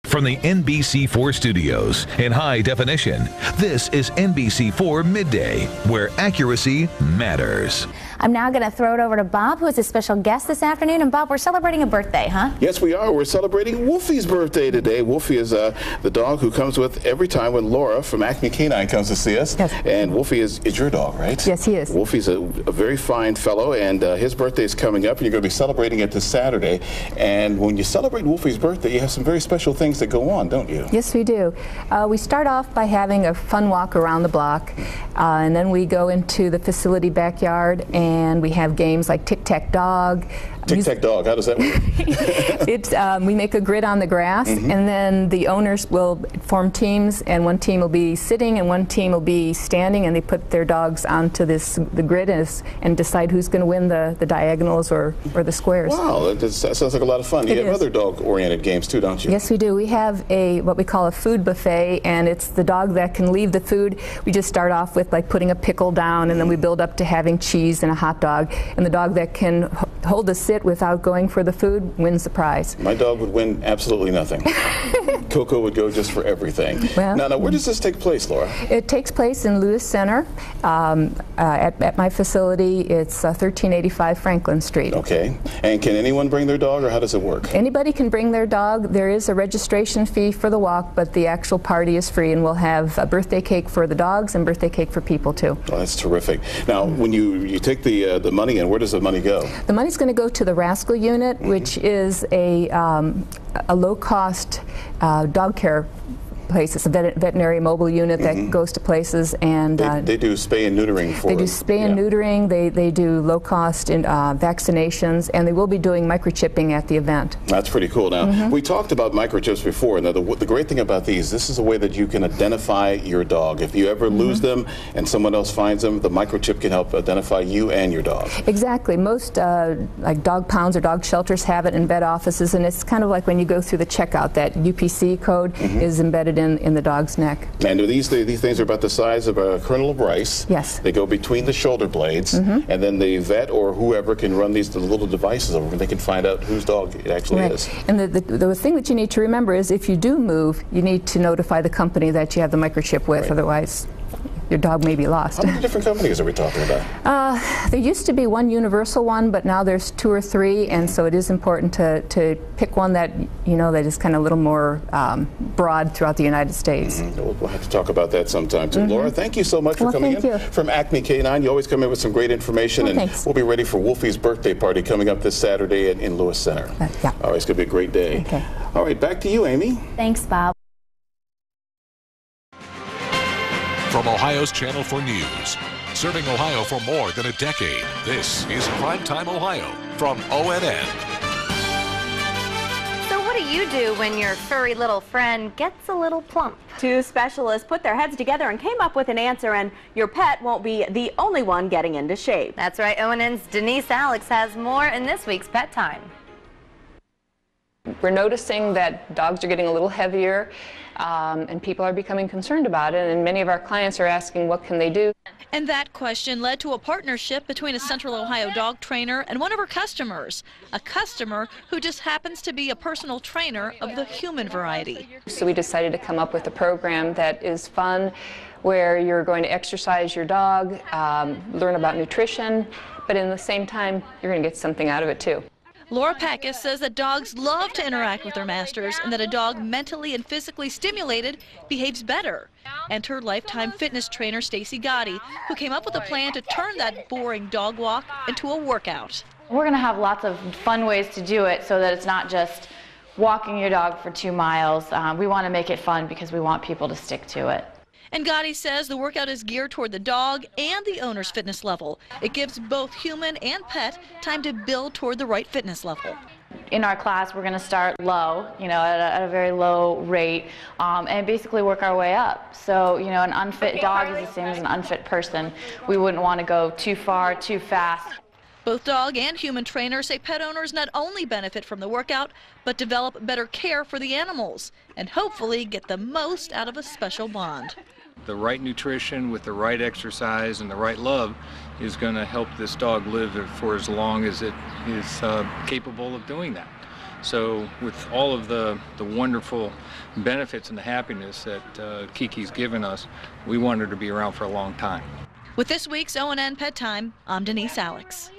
From the NBC4 studios in high definition, this is NBC4 Midday, where accuracy matters. I'm now going to throw it over to Bob, who is a special guest this afternoon. And Bob, we're celebrating a birthday, huh? Yes, we are. We're celebrating Woofie's birthday today. Woofie is the dog who comes with every time when Laura from Acme Canine comes to see us. Yes. And Woofie is your dog, right? Yes, he is. Woofie's a very fine fellow, and his birthday is coming up, and you're going to be celebrating it this Saturday. And when you celebrate Woofie's birthday, you have some very special things that go on, don't you? Yes, we do. We start off by having a fun walk around the block, and then we go into the facility backyard, and we have games like tic-tac-dog. Tic-tac-dog, how does that work? We make a grid on the grass, and then the owners will form teams, and one team will be sitting and one team will be standing, and they put their dogs onto the grid and decide who's going to win the diagonals or the squares. Wow, that sounds like a lot of fun. You have other dog-oriented games too, don't you? Yes, we do. We have what we call a food buffet, and it's the dog that can leave the food. We just start off with like putting a pickle down, and then we build up to having cheese and a hot dog, and the dog that can hold the sit without going for the food wins the prize. My dog would win absolutely nothing. Coco would go just for everything. Well, now, where does this take place, Laura? It takes place in Lewis Center. At my facility, it's 1385 Franklin Street. Okay. And can anyone bring their dog, or how does it work? Anybody can bring their dog. There is a registration fee for the walk, but the actual party is free, and we'll have a birthday cake for the dogs and birthday cake for people, too. Oh, that's terrific. Now, when you take the money in, where does the money go? The money's going to go to the Rascal Unit, which is a low-cost dog care place. It's a veterinary mobile unit that goes to places, and they do spay and neutering for They do spay and neutering. They do low-cost vaccinations, and they will be doing microchipping at the event. That's pretty cool. Now, we talked about microchips before. Now, the great thing about these, this is a way that you can identify your dog. If you ever lose them and someone else finds them, the microchip can help identify you and your dog. Exactly. Most like dog pounds or dog shelters have it in vet offices, and it's kind of like when you go through the checkout, that UPC code is embedded in the dog's neck. And these things are about the size of a kernel of rice. Yes. They go between the shoulder blades, and then the vet or whoever can run these little devices over, and they can find out whose dog it actually is. And the thing that you need to remember is if you do move, you need to notify the company that you have the microchip with, otherwise your dog may be lost. How many different companies are we talking about? There used to be one universal one, but now there's 2 or 3, and so it is important to pick one that that is kind of a little more broad throughout the United States. We'll have to talk about that sometime too. Laura, thank you so much for coming in from Acme Canine. You always come in with some great information, and we'll be ready for Woofie's birthday party coming up this Saturday in Lewis Center. Yeah. All right, it's going to be a great day. Okay. All right, back to you, Amy. Thanks, Bob. From Ohio's Channel 4 News, serving Ohio for more than a decade, this is Primetime Ohio from ONN. So what do you do when your furry little friend gets a little plump? 2 specialists put their heads together and came up with an answer, and your pet won't be the only one getting into shape. That's right. ONN's Denise Alex has more in this week's Pet Time. We're noticing that dogs are getting a little heavier, and people are becoming concerned about it, and many of our clients are asking what can they do. And that question led to a partnership between a Central Ohio dog trainer and one of her customers, a customer who just happens to be a personal trainer of the human variety. So we decided to come up with a program that is fun, where you're going to exercise your dog, learn about nutrition, but in the same time you're going to get something out of it too. Laura Packus says that dogs love to interact with their masters and that a dog mentally and physically stimulated behaves better. Enter lifetime fitness trainer Stacy Gotti, who came up with a plan to turn that boring dog walk into a workout. We're going to have lots of fun ways to do it so that it's not just walking your dog for 2 miles. We want to make it fun because we want people to stick to it. And Gotti says the workout is geared toward the dog and the owner's fitness level. It gives both human and pet time to build toward the right fitness level. In our class, we're going to start low, at a very low rate, and basically work our way up. So, an unfit dog is the same as an unfit person. We wouldn't want to go too far, too fast. Both dog and human trainers say pet owners not only benefit from the workout, but develop better care for the animals and hopefully get the most out of a special bond. The right nutrition with the right exercise and the right love is going to help this dog live for as long as it is capable of doing that. So with all of the wonderful benefits and the happiness that Kiki's given us, we want her to be around for a long time. With this week's O&N Pet Time, I'm Denise Alex.